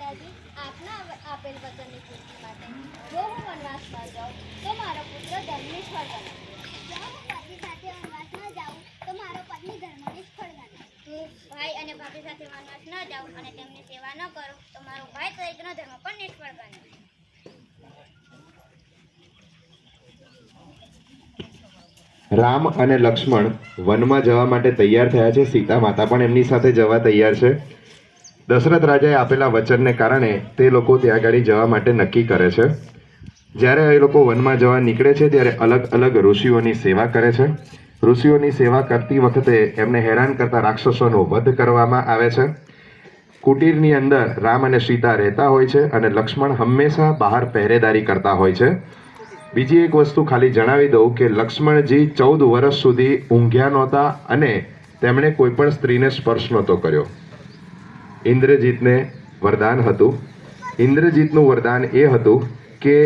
પિતાજી, આપના આપેલ વચનની પૂર્તિ માટે જો હું વનવાસમાં જાઉં તો મારો પુત્ર ધર્મ નિષ્ફળ ગણાય. જો હું પત્ની સાથે વનવાસ ન જાઉં તો મારો પત્ની ધર્મ નિષ્ફળ ગણાય. હું ભાઈ અને ભાભી સાથે વનવાસ ન જાઉં અને તેમની સેવા ન કરું તો મારો ભાઈ સહિતનો ધર્મ પણ નિષ્ફળ ગણાય. રામ અને લક્ષ્મણ વનમાં જવા માટે તૈયાર થયા છે. સીતા માતા પણ એમની સાથે જવા તૈયાર છે. દશરથ રાજાએ આપેલા વચનને કારણે તે લોકો ત્યાં આગળ જવા માટે નક્કી કરે છે. જ્યારે એ લોકો વનમાં જવા નીકળે છે ત્યારે અલગ અલગ ઋષિઓની સેવા કરે છે. ઋષિઓની સેવા કરતી વખતે એમને હેરાન કરતા રાક્ષસોનો વધ કરવામાં આવે છે. કુટીરની અંદર રામ અને સીતા રહેતા હોય છે અને લક્ષ્મણ હંમેશા બહાર પહેરેદારી કરતા હોય છે. બીજી એક વસ્તુ ખાલી જણાવી દઉં કે લક્ષ્મણજી 14 વર્ષ સુધી ઊંઘ્યા નહોતા અને તેમણે કોઈ પણ સ્ત્રીને સ્પર્શ નહોતો કર્યો. ઇન્દ્રજીતને વરદાન હતું. ઇન્દ્રજીતનું વરદાન એ હતું કે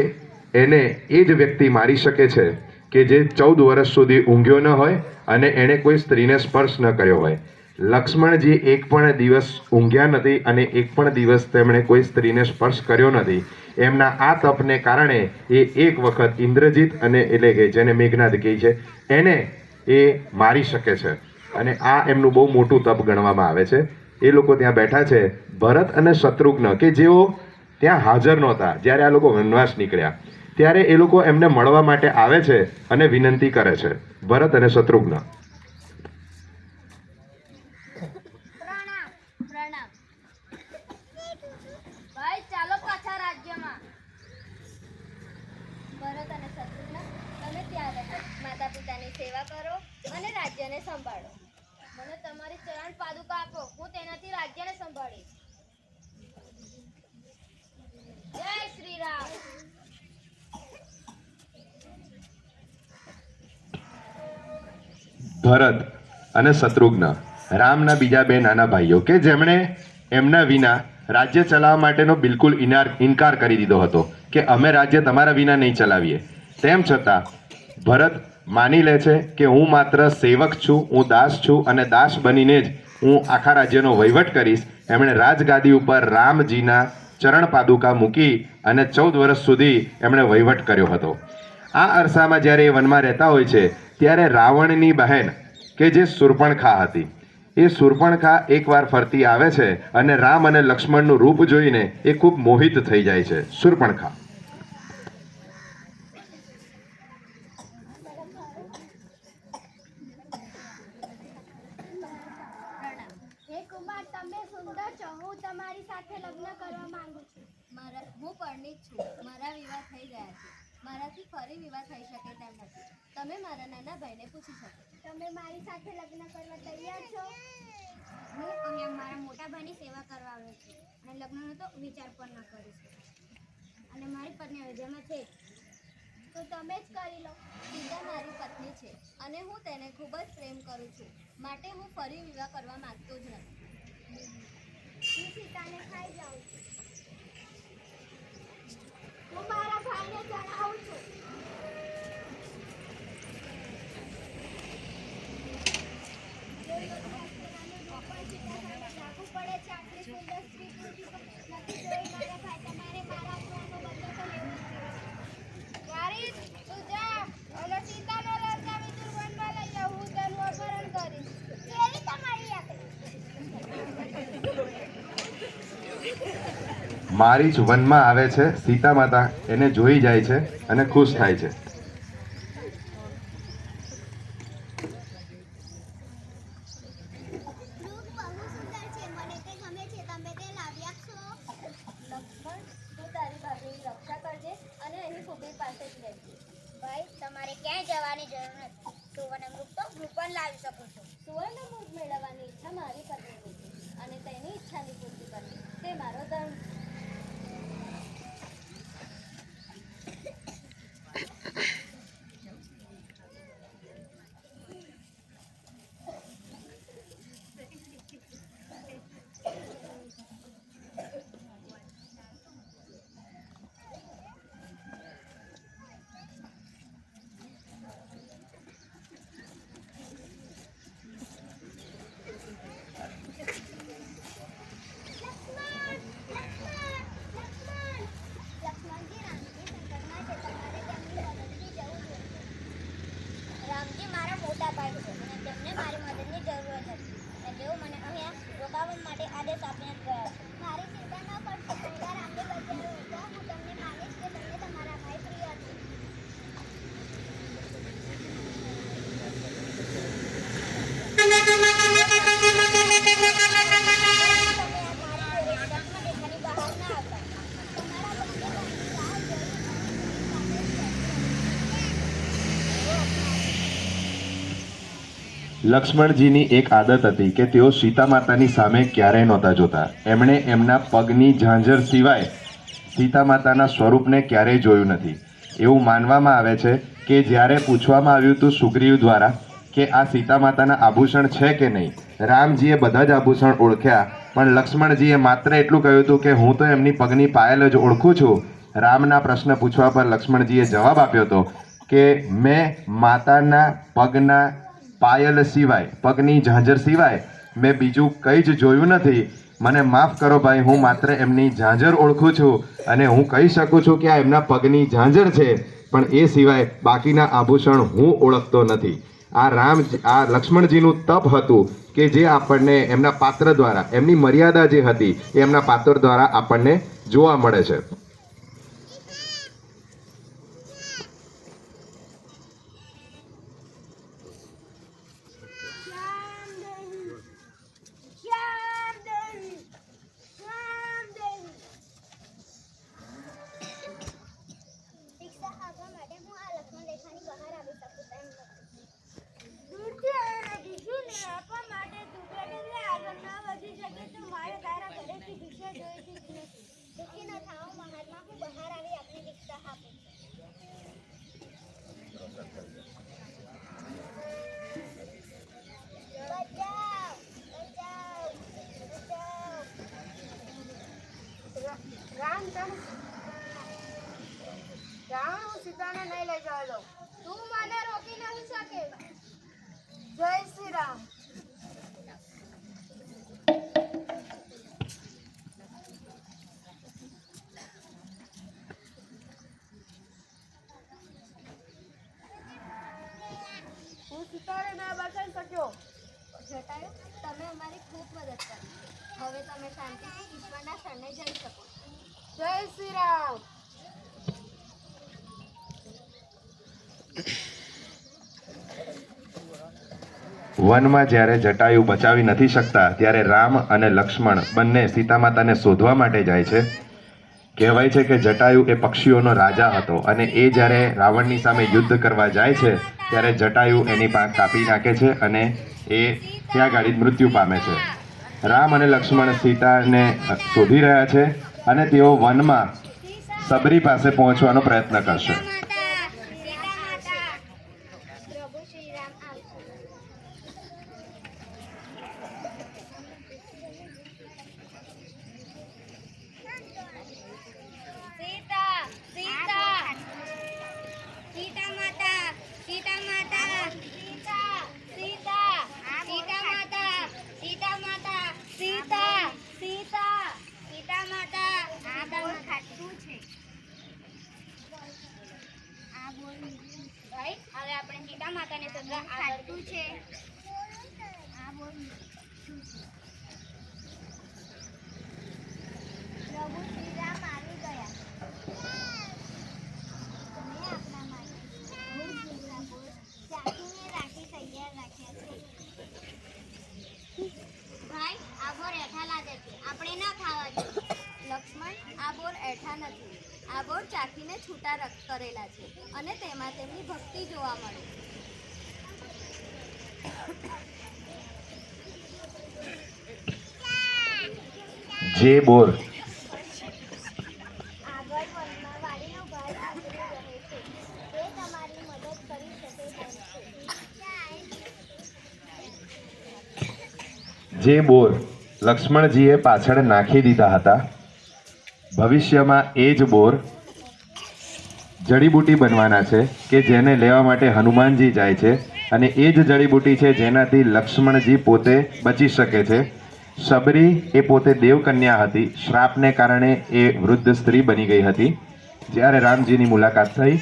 એને એ જ વ્યક્તિ મારી શકે છે કે જે 14 વર્ષ સુધી ઊંઘ્યો ન હોય અને એણે કોઈ સ્ત્રીને સ્પર્શ ન કર્યો હોય. લક્ષ્મણજી એક પણ દિવસ ઊંઘ્યા નથી અને એક પણ દિવસ તેમણે કોઈ સ્ત્રીને સ્પર્શ કર્યો નથી. એમના આ તપને કારણે એ એક વખત ઇન્દ્રજીત અને એટલે કે જેને મેઘનાદ કહે છે એને એ મારી શકે છે અને આ એમનું બહુ મોટું તપ ગણવામાં આવે છે. એ લોકો ત્યાં બેઠા છે. ભરત અને શત્રુઘ્ન કે જેઓ ત્યાં હાજર નહોતા જ્યારે આ લોકો વનવાસ નીકળ્યા ત્યારે એ લોકો એમને મળવા માટે આવે છે અને વિનંતી કરે છે. ભરત અને શત્રુઘ્ન. પ્રણામ પ્રણામ. ભાઈ ચાલો પાછા રાજ્યમાં. ભરત અને શત્રુઘ્ન, તમે ત્યાં રહો, માતા પિતાની સેવા કરો અને રાજ્યને સંભાળો. મને તમારી ચરણ પાદુકા આપો, હું તેનાથી રાજ્યને સંભાળીશ. જય શ્રી રામ. ભરત અને શત્રુઘ્ન રામના બીજા બે નાના ભાઈઓ કે જેમણે એમના વિના રાજ્ય ચલાવવા માટેનો બિલકુલ ઇનકાર કરી દીધો હતો કે અમે રાજ્ય તમારા વિના નહીં ચલાવીએ. તેમ છતાં ભરત માની લે છે કે હું માત્ર સેવક છું, હું દાસ છું અને દાસ બનીને જ હું આખા રાજ્યનો વહીવટ કરીશ. એમણે રાજગાદી ઉપર રામજીના ચરણ પાદુકા મૂકી અને 14 વર્ષ સુધી એમણે વહીવટ કર્યો હતો. આ અરસામાં જ્યારે એ વનમાં રહેતા હોય છે ત્યારે રાવણની બહેન કે જે શૂર્પણખા હતી એ શૂર્પણખા એકવાર ફરતી આવે છે અને રામ અને લક્ષ્મણનું રૂપ જોઈને એ ખૂબ મોહિત થઈ જાય છે. શૂર્પણખા. હે કુમાર, તમે સુંદર છો, હું તમારી સાથે લગ્ન કરવા માંગુ છું. હું પરણિત છું, મારા વિવાહ થઈ ગયા છે. મારાથી ફરી વિવાહ થઈ શકે તેમ નથી. તમે મારા નાના ભાઈને પૂછી શકો. તમે મારી સાથે લગ્ન કરવા તૈયાર છો? હું અહીંયા મારા મોટા ભાઈની સેવા કરવા આવ્યો છું અને લગ્નનો તો વિચાર પણ ન કરી શકું. અને મારી પત્ની અયોધ્યામાં છે તો તમે જ કરી લો. સીતા મારી પત્ની છે અને હું તેને ખૂબ જ પ્રેમ કરું છું, માટે હું ફરી વિવાહ કરવા માંગતો જ નથી. હું સીતાને ખાઈ જાઉં છું. હું મારા ભાઈને જણાવું છું. લાગુ પડે છે આટલી સુંદર સ્ત્રી નથી જોઈ મારા ભાઈ. તમારે મારા પ્રેમનો બદલો તો લેવો જ જોઈએ. વારી તું જા અને સીતાને રાજા વિદુર વનમાં લઈ આવ. હું તેનું અપહરણ કરીશ. કેવી તમારી આપે? મારી જ વનમાં આવે છે. સીતા માતા એને જોઈ જાય છે અને ખુશ થાય છે. ભાઈ, તમારે ક્યાંય જવાની જરૂર નથી. સુવર્ણમૃગ તો હું પણ લાવી શકું છું. સુવર્ણમૃગ મેળવવાની ઈચ્છા મારી પત્નીની છે અને તેની ઈચ્છાની પૂર્તિ કરવી તે મારો ધર્મ છે. લક્ષ્મણજીની એક આદત હતી કે તેઓ સીતા માતાની સામે ક્યારેય નહોતા જોતા. એમણે એમના પગની ઝાંઝર સિવાય સીતા માતાના સ્વરૂપને ક્યારેય જોયું નથી. એવું માનવામાં આવે છે કે જ્યારે પૂછવામાં આવ્યું હતું સુગ્રીવ દ્વારા કે આ સીતા માતાના આભૂષણ છે કે નહીં, રામજીએ બધા જ આભૂષણ ઓળખ્યા, પણ લક્ષ્મણજીએ માત્ર એટલું કહ્યું હતું કે હું તો એમની પગની પાયલ જ ઓળખું છું. રામના પ્રશ્ન પૂછવા પર લક્ષ્મણજીએ જવાબ આપ્યો હતો કે મેં માતાના પગના પાયલ સિવાય, પગની ઝાંઝર સિવાય મેં બીજું કંઈ જ જોયું નથી. મને માફ કરો ભાઈ, હું માત્ર એમની ઝાંઝર ઓળખું છું અને હું કહી શકું છું કે આ એમના પગની ઝાંઝર છે, પણ એ સિવાય બાકીના આભૂષણ હું ઓળખતો નથી. આ લક્ષ્મણજીનું તપ હતું કે જે આપણને એમના પાત્ર દ્વારા, એમની મર્યાદા જે હતી એ એમના પાત્ર દ્વારા આપણને જોવા મળે છે. દુઃખી ન થાઓ મહાત્મા, હું બહાર આવી આપની દીક્ષા આપું. બચાવ, બચાવ, બચાવ. રાવણ, હું સીતાને નહીં લઈ જવા દઉં. તું મને રોકી નહીં શકે. જય શ્રી રામ. હું સીતાને ના બચાવી શક્યો. જટાયુ, તમે અમારી ખૂબ મદદ કરી. હવે તમે શાંતિથી ઈશ્વરના શરણે જઈ શકો. જય શ્રી રામ. વનમાં જ્યારે જટાયુ બચાવી નથી શકતા ત્યારે રામ અને લક્ષ્મણ બંને સીતા માતાને શોધવા માટે જાય છે. કહેવાય છે કે જટાયુ એ પક્ષીઓનો રાજા હતો અને એ જ્યારે રાવણની સામે યુદ્ધ કરવા જાય છે ત્યારે જટાયુ એની પાંખ કાપી નાખે છે અને એ ત્યાં ગાડી મૃત્યુ પામે છે. રામ અને લક્ષ્મણ સીતાને શોધી રહ્યા છે અને તેઓ વનમાં સબરી પાસે પહોંચવાનો પ્રયત્ન કરશે. પ્રભુ શ્રી રામ આવશે. સીતા, સીતા, સીતા માતા, સીતા માતા, સીતા, સીતા, સીતા માતા, સીતા માતા, સીતા, સીતા, સીતા માતા. આ બોલ ખાટું છે. આ બોલ ભાઈ, હવે આપણે સીતા માતાને શોધવા આગળ છે. આ બોલ શું છે? પ્રભુ શ્રી રામ આવી ગયા. તમે આપણા માટે બહુ ઝીણા બોલ ચાખીને રાખી તૈયાર રાખ્યા છે. ભાઈ, આ બોર એઠા લાગે છે, આપણે ના ખાવા જોઈએ. લક્ષ્મણ, આ બોર એઠા નથી. આ બોર ચાખીને છૂટા કરેલા છે અને તેમાં તેમની ભક્તિ જોવા મળે છે. જે બોર આગળ વનમાં વાડીનો ભાઈ આશરો રહે છે. તે તમારી મદદ કરી શકે તેમ છે. જે બોર લક્ષ્મણજીએ પાછળ નાખી દીધા હતા, ભવિષ્યમાં એ જ બોર જડીબુટી બનવાના છે કે જેને લેવા માટે હનુમાનજી જાય છે અને એ જ જડીબુટી છે જેનાથી લક્ષ્મણજી પોતે બચી શકે છે. સબરી એ પોતે દેવકન્યા હતી. શ્રાપને કારણે એ વૃદ્ધ સ્ત્રી બની ગઈ હતી. જ્યારે રામજીની મુલાકાત થઈ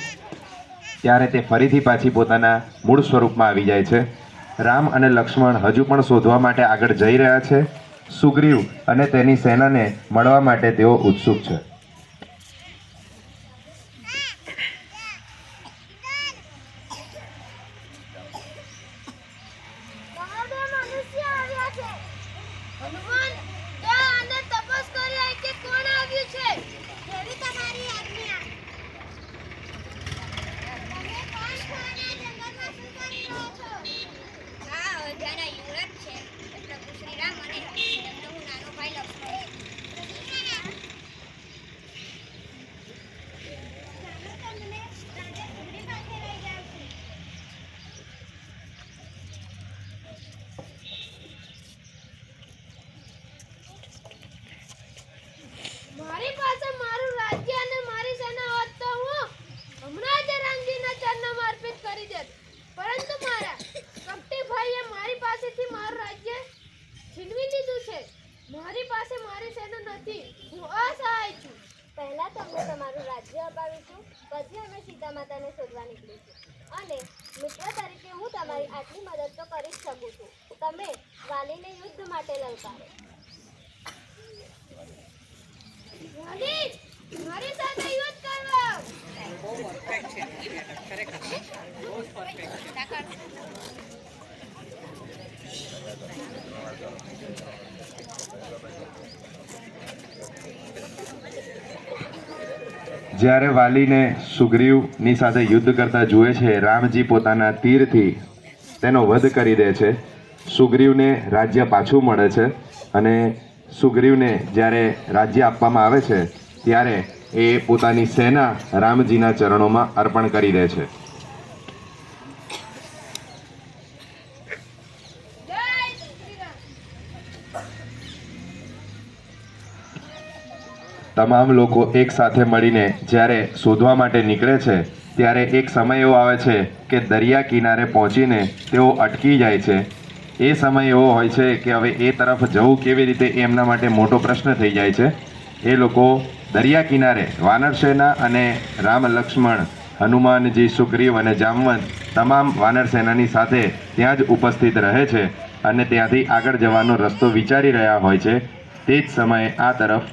ત્યારે તે ફરીથી પાછી પોતાના મૂળ સ્વરૂપમાં આવી જાય છે. રામ અને લક્ષ્મણ હજુ પણ શોધવા માટે આગળ જઈ રહ્યા છે. સુગ્રીવ અને તેની સેનાને મળવા માટે તેઓ ઉત્સુક છે. બહાર બે મનુષ્ય આવ્યા છે. હનુમાન, જા અને તપાસ કરી આય કે કોણ આવ્યું છે. જેવી તમારી આજ્ઞા. તમે કોણ છો અને જંગલમાં શું કરી રહ્યા છો? હા, મારી સેના નથી. હું અસહાય છું. પહેલા તમને તમારું રાજ્ય અપાવીશું, પછી અમે સીતા માતાને શોધવા નીકળીશું. અને મિત્ર તરીકે હું તમારી આટલી મદદ તો કરી જ શકું છું. તમે વાલીને યુદ્ધ માટે લલકારો. વાલી, મારી સાથે યુદ્ધ કરો. જ્યારે વાલીને સુગ્રીવની સાથે યુદ્ધ કરતા જુએ છે, રામજી પોતાના તીરથી તેનો વધ કરી દે છે. સુગ્રીવને રાજ્ય પાછું મળે છે અને સુગ્રીવને જ્યારે રાજ્ય આપવામાં આવે છે ત્યારે એ પોતાની સેના રામજીના ચરણોમાં અર્પણ કરી દે છે. જય શ્રી રામ. તમામ લોકો એક સાથે મળીને જ્યારે શોધવા માટે નીકળે છે ત્યારે એક સમય એવો આવે છે કે દરિયા કિનારે પહોંચીને તેઓ અટકી જાય છે. એ સમય એવો હોય છે કે હવે એ તરફ જવું કેવી રીતે એ એમના માટે મોટો પ્રશ્ન થઈ જાય છે. એ લોકો દરિયા કિનારે વાનર સેના અને રામ લક્ષ્મણ હનુમાનજી સુગ્રીવ અને જામવંત તમામ વાનર સેનાની સાથે ત્યાં જ ઉપસ્થિત રહે છે અને ત્યાંથી આગળ જવાનો રસ્તો વિચારી રહ્યા હોય છે. તે જ સમયે આ તરફ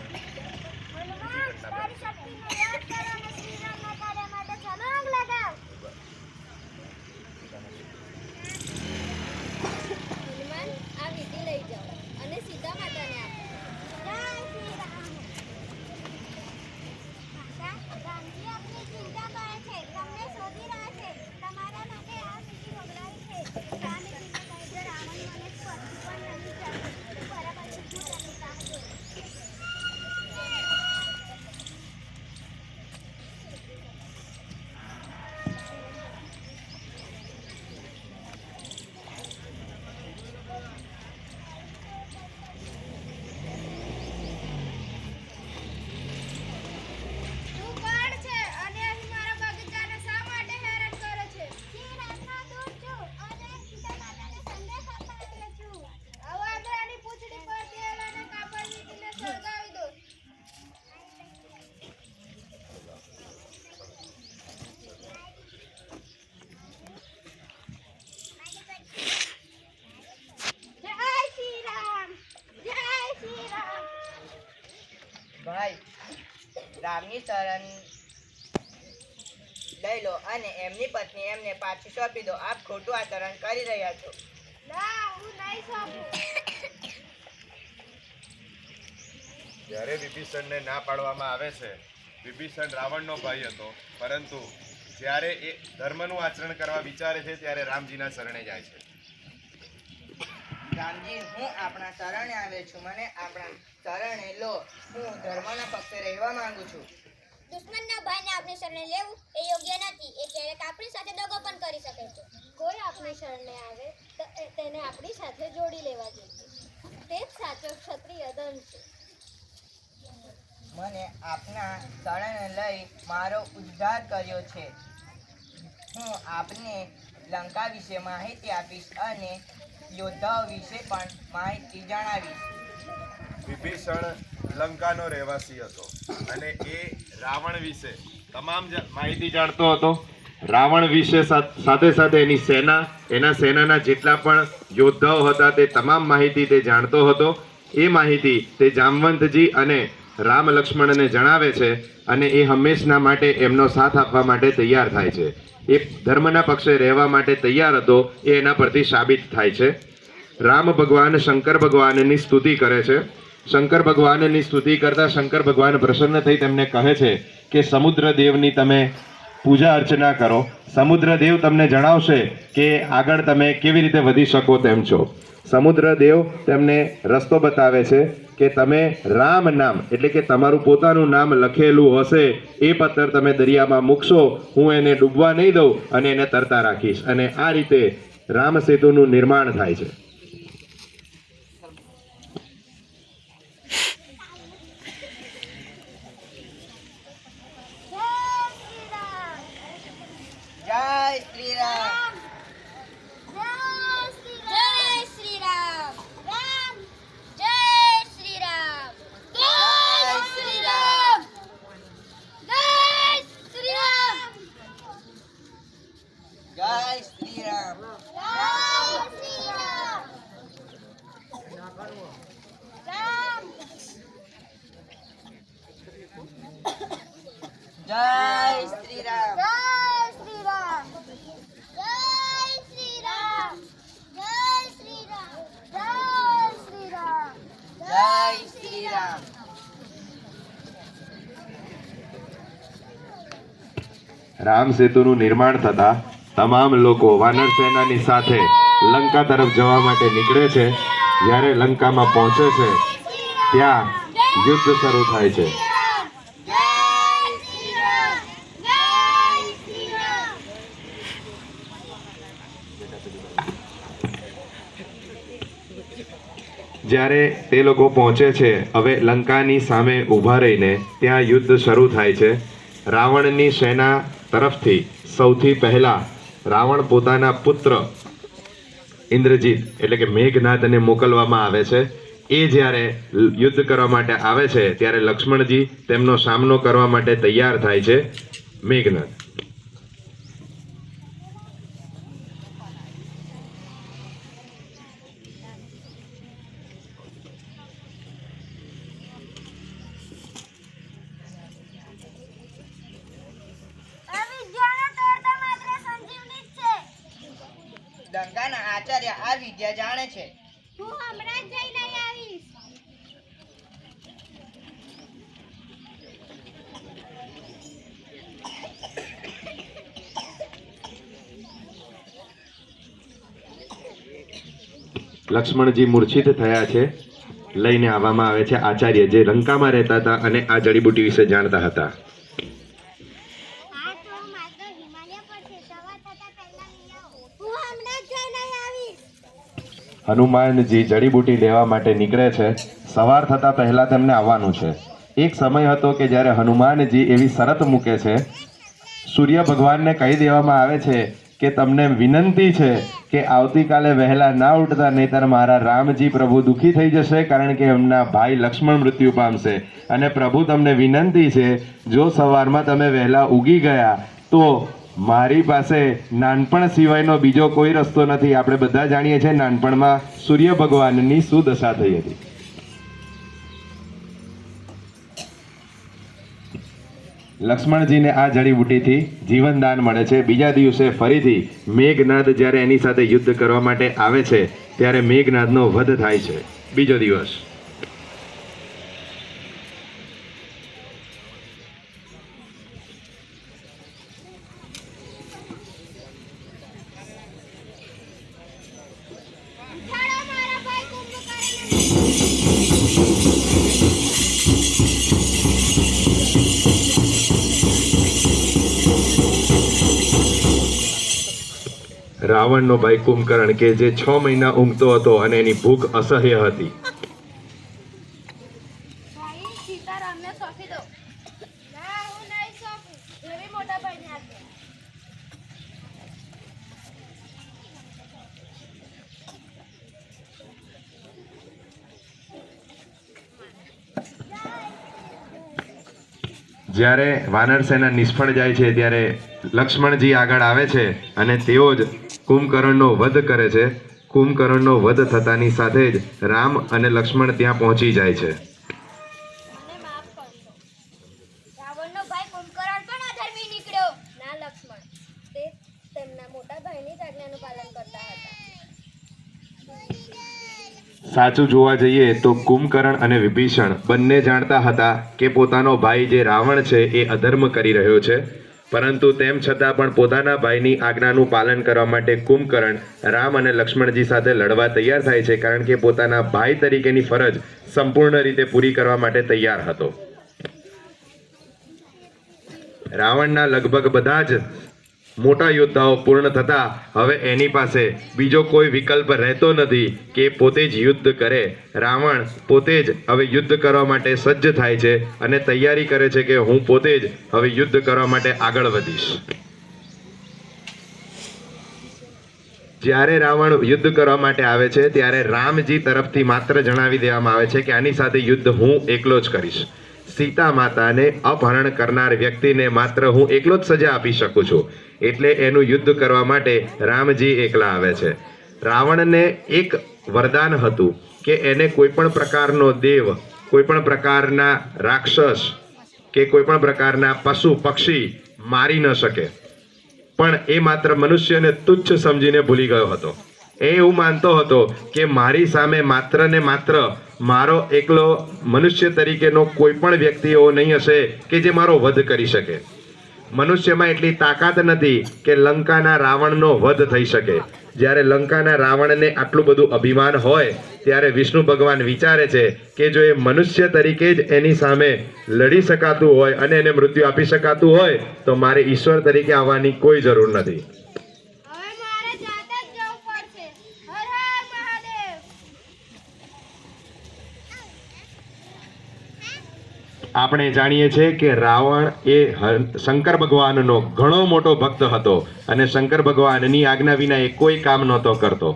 તારી શક્તિનો યાદ કરો અને શ્રીરામના કાર્ય માટે છલાંગ લગાવ. હનુમાન, આ વિધિ લઈ જાઓ અને સીતા માતાને આપો. જય શ્રી રામ. માતા, રામજી આપની ચિંતા કરે છે, તમને શોધી રહ્યા છે. તમારા માટે આ વિધિ વગડાવી છે. રામજીને કહેજો રાવણ મને સ્પર્શી પણ નહીં શકે. બરાબર છે, હું તેની રાહ જોઉં. તું કોણ છે અને અહીં મારા બગીચાને શા માટે હેરાન કરે છે? શ્રીરામનો દૂત છું અને સીતા માતાને સંદેશ આપવા આવ્યો છું. આ વાંદરાની પૂંછડી પર તેલ અને કાપડ વીંટીને સળગાવી દો. જય શ્રી રામ. જય શ્રી રામ. ભાઈ, રામની શરણ લઈ લો અને એમની પત્ની એમને પાછી સોંપી દો. આપ ખોટું આચરણ કરી રહ્યા છો. ના, હું નહીં સોંપું. જ્યારે વિભીષણને ના પાડવામાં આવે છે, વિભીષણ રાવણનો ભાઈ હતો, પરંતુ જ્યારે એ ધર્મનું આચરણ કરવા વિચારે છે ત્યારે રામજીના શરણે જાય છે. રામજી, હું આપણા શરણે આવ્યો છું. મને આપણા શરણે લો. હું ધર્મના પક્ષે રહેવા માંગુ છું. દુશ્મનના ભાઈને આપણી શરણે લેવું એ યોગ્ય નથી. એ ક્યારેક આપણી સાથે દગો પણ કરી શકે છે. કોઈ આપણી શરણે આવે તો તેને આપણી સાથે જોડી લેવા જોઈએ. તે જ સાચો ક્ષત્રિય ધર્મ છે. મને આપના શરણે લઈ મારો ઉદ્ધાર કર્યો છે. હું આપને લંકા વિશે માહિતી આપીશ અને યોદ્ધાઓ વિશે પણ માહિતી જણાવીશ. વિભીષણ લંકાનો રહેવાસી હતો અને એ રાવણ વિશે તમામ માહિતી જાણતો હતો. રાવણ વિશે સાથે સાથે એની સેના, એના સેનાના જેટલા પણ યોદ્ધાઓ હતા તે તમામ માહિતી તે જાણતો હતો. એ માહિતી તે જામવંતજી અને રામ લક્ષ્મણને જણાવે છે અને એ હંમેશના માટે એમનો સાથ આપવા માટે તૈયાર થાય છે. એ ધર્મના પક્ષે રહેવા માટે તૈયાર હતો એ એના પરથી સાબિત થાય છે. રામ ભગવાન શંકર ભગવાનની સ્તુતિ કરે છે. શંકર ભગવાનની સ્તુતિ કરતા શંકર ભગવાન પ્રસન્ન થઈ તેમને કહે છે કે સમુદ્ર દેવની તમે પૂજા અર્ચના કરો. સમુદ્ર દેવ તમને જણાવશે કે આગળ તમે કેવી રીતે વધી શકો તેમ છો. સમુદ્ર દેવ તેમને રસ્તો બતાવે છે કે તમે રામ નામ એટલે કે તમારું પોતાનું નામ લખેલું હશે એ પથ્થર તમે દરિયામાં મૂકશો, હું એને ડૂબવા નહીં દઉં અને એને તરતા રાખીશ. અને આ રીતે રામ સેતુનું નિર્માણ થાય છે. જય શ્રી રામ. જય શ્રી રામ. રામ. જય શ્રી રામ. રામ સેતુનું નિર્માણ થતા તમામ લોકો વાનર સેનાની સાથે લંકા તરફ જવા માટે નીકળે છે. જ્યારે લંકામાં પહોંચે છે ત્યાં યુદ્ધ શરૂ થાય છે. જ્યારે તે લોકો પહોંચે છે હવે લંકાની સામે ઊભા રહીને ત્યાં યુદ્ધ શરૂ થાય છે. રાવણની સેના તરફથી સૌથી પહેલા રાવણ પોતાના પુત્ર ઇન્દ્રજીત એટલે કે મેઘનાથને મોકલવામાં આવે છે. એ જ્યારે યુદ્ધ કરવા માટે આવે છે ત્યારે લક્ષ્મણજી તેમનો સામનો કરવા માટે તૈયાર થાય છે. મેઘનાથ આ વિદ્યાનો તોડતા માત્ર સંજીવની જ છે. લંકાના આચાર્ય આ વિદ્યા જાણે છે. હું હમણાં જ જઈને આવીશ. લક્ષ્મણજી મૂર્છિત થયા છે. લઈને આવવામાં આવે છે આચાર્ય જે લંકામાં રહેતા હતા અને આ જડીબુટી વિશે જાણતા હતા. આ તો માત્ર હિમાલય પર છે. સવાર થતા પહેલા લઈ આવો. હું હમણાં જ જઈને આવીશ. હનુમાનજી જડીબુટી લેવા માટે નીકળે છે. સવાર થતાં પહેલાં તેમને આવવાનું છે. એક સમય હતો કે જ્યારે હનુમાનજી એવી શરત મૂકે છે, સૂર્ય ભગવાનને કહી દેવામાં આવે છે કે તમને વિનંતી છે કે આવતીકાલે વહેલા ના ઉઠતા, નહીતર મારા રામજી પ્રભુ દુઃખી થઈ જશે, કારણ કે એમના ભાઈ લક્ષ્મણ મૃત્યુ પામશે. અને પ્રભુ તમને વિનંતી છે, જો સવારમાં તમે વહેલા ઉગી ગયા તો મારી પાસે નાનપણ સિવાયનો બીજો કોઈ રસ્તો નથી. આપણે બધા જાણીએ છીએ નાનપણમાં સૂર્ય ભગવાનની શું દશા થઈ હતી. લક્ષ્મણજીને આ જડીબુટીથી જીવનદાન મળે છે. બીજા દિવસે ફરીથી મેઘનાદ જ્યારે એની સાથે યુદ્ધ કરવા માટે આવે છે ત્યારે મેઘનાદનો વધ થાય છે. બીજો દિવસ ઉઠાડો મારા ભાઈ કુંભકર્ણને. રાવણનો ભાઈ કુંભકર્ણ કે જે 6 મહિના ઊંઘતો હતો અને એની ભૂખ અસહ્ય હતી. ભાઈ સીતારામને સોંપી દો. ના, હું નહીં સોંપું. એવી મોટા ભાઈને આપજો. જ્યારે વાનર સેના નિષ્ફળ જાય છે ત્યારે લક્ષ્મણજી આગળ આવે છે અને તેઓ જ કુંભકર્ણનો વધ કરે છે. કુંભકર્ણનો વધ થતાની સાથે જ રામ અને લક્ષ્મણ ત્યાં પહોંચી જાય છે. મને માફ કરશો. રાવણનો ભાઈ કુંભકર્ણ પણ અધર્મી નીકળ્યો. ના લક્ષ્મણ, તે તેમના મોટા ભાઈની જ આજ્ઞાનું પાલન કરતા હતા. સાચું જોવા જઈએ તો કુંભકર્ણ અને વિભીષણ બંને જાણતા હતા કે પોતાનો ભાઈ જે રાવણ છે એ અધર્મ કરી રહ્યો છે, પરંતુ તેમ છતાં પણ પોતાના ભાઈની આજ્ઞાનું પાલન કરવા માટે કુંભકર્ણ રામ અને લક્ષ્મણજી સાથે લડવા તૈયાર થાય છે, કારણ કે પોતાના ભાઈ તરીકેની ફરજ સંપૂર્ણ રીતે પૂરી કરવા માટે તૈયાર હતો. રાવણના લગભગ બધા જ મોટા યોદ્ધાઓ પૂર્ણ થતા હવે એની પાસે બીજો કોઈ વિકલ્પ રહેતો નથી કે પોતે જ યુદ્ધ કરે. રાવણ પોતે જ હવે યુદ્ધ કરવા માટે સજ્જ થાય છે અને તૈયારી કરે છે કે હું પોતે જ હવે યુદ્ધ કરવા માટે આગળ વધીશ. જ્યારે રાવણ યુદ્ધ કરવા માટે આવે છે ત્યારે રામજી તરફથી માત્ર જણાવી દેવામાં આવે છે કે આની સાથે યુદ્ધ હું એકલો જ કરીશ. સીતા માતાને અપહરણ કરનાર વ્યક્તિને માત્ર હું એકલો જ સજા આપી શકું છું. એટલે એનું યુદ્ધ કરવા માટે રામજી એકલા આવે છે. રાવણને એક વરદાન હતું કે એને કોઈ પણ પ્રકારનો દેવ, કોઈ પણ પ્રકારના રાક્ષસ કે કોઈ પણ પ્રકારના પશુ પક્ષી મારી ન શકે, પણ એ માત્ર મનુષ્યને તુચ્છ સમજીને ભૂલી ગયો હતો. એ એવું માનતો હતો કે મારી સામે માત્ર ને માત્ર મારો એકલો મનુષ્ય તરીકેનો કોઈ પણ વ્યક્તિ એવો નહીં હશે કે જે મારો વધ કરી શકે. મનુષ્યમાં એટલી તાકાત નથી કે લંકાના રાવણનો વધ થઈ શકે. જ્યારે લંકાના રાવણને આટલું બધું અભિમાન હોય ત્યારે વિષ્ણુ ભગવાન વિચારે છે કે જો એ મનુષ્ય તરીકે જ એની સામે લડી શકાતું હોય અને એને મૃત્યુ આપી શકાતું હોય તો મારે ઈશ્વર તરીકે આવવાની કોઈ જરૂર નથી. હવે મારે જાતે જ જવું પડશે. હર હર મહાદેવ. આપણે જાણીએ છીએ કે રાવણ એ શંકર ભગવાનનો ઘણો મોટો ભક્ત હતો અને શંકર ભગવાનની આજ્ઞા વિના એ કોઈ કામ નહોતો કરતો.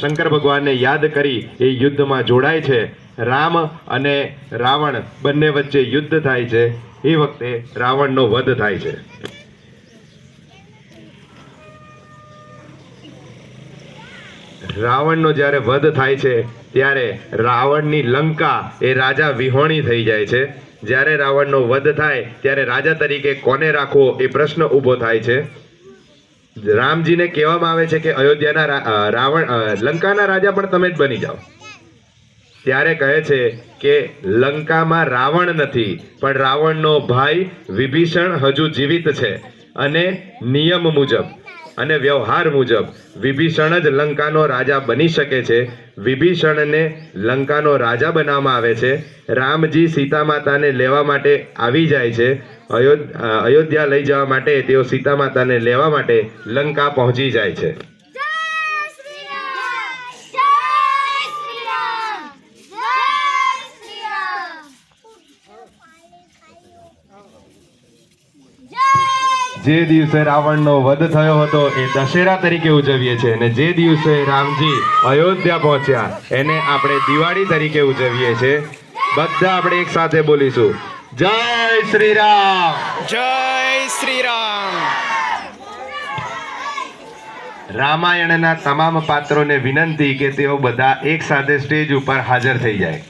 શંકર ભગવાનને યાદ કરી એ યુદ્ધમાં જોડાય છે. રામ અને રાવણ બંને વચ્ચે યુદ્ધ થાય છે. એ વખતે રાવણનો વધ થાય છે. રાવણનો જ્યારે વધ થાય છે ત્યારે રાવણની લંકા એ રાજા વિહોણી થઈ જાય છે. જ્યારે રાવણનો વધ થાય ત્યારે રાજા તરીકે કોને રાખવો એ પ્રશ્ન ઊભો થાય છે. રામજીને કહેવામાં આવે છે કે અયોધ્યાના લંકાના રાજા પણ તમે જ બની જાઓ. ત્યારે કહે છે કે લંકામાં રાવણ નથી પણ રાવણનો ભાઈ વિભીષણ હજુ જીવિત છે અને નિયમ મુજબ અને વ્યવહાર મુજબ વિભીષણ જ લંકાનો રાજા બની શકે છે. વિભીષણને લંકાનો રાજા બનાવવામાં આવે છે. રામજી સીતા માતાને લેવા માટે આવી જાય છે. અયોધ્યા લઈ જવા માટે તેઓ સીતા માતાને લેવા માટે લંકા પહોંચી જાય છે. જય શ્રી રામ. જય શ્રી રામ. જય શ્રી રામ. જય જે દિવસે રાવણનો વધ થયો હતો એ દશેરા તરીકે ઉજવીએ છીએ અને જે દિવસે રામજી અયોધ્યા પહોંચ્યા એને આપણે દિવાળી તરીકે ઉજવીએ છીએ. બધા આપણે એક સાથે બોલીશું, જય શ્રી રામ. જય શ્રી રામ. રામાયણના તમામ પાત્રોને વિનંતી કે તેઓ બધા એક સાથે સ્ટેજ ઉપર હાજર થઈ જાય.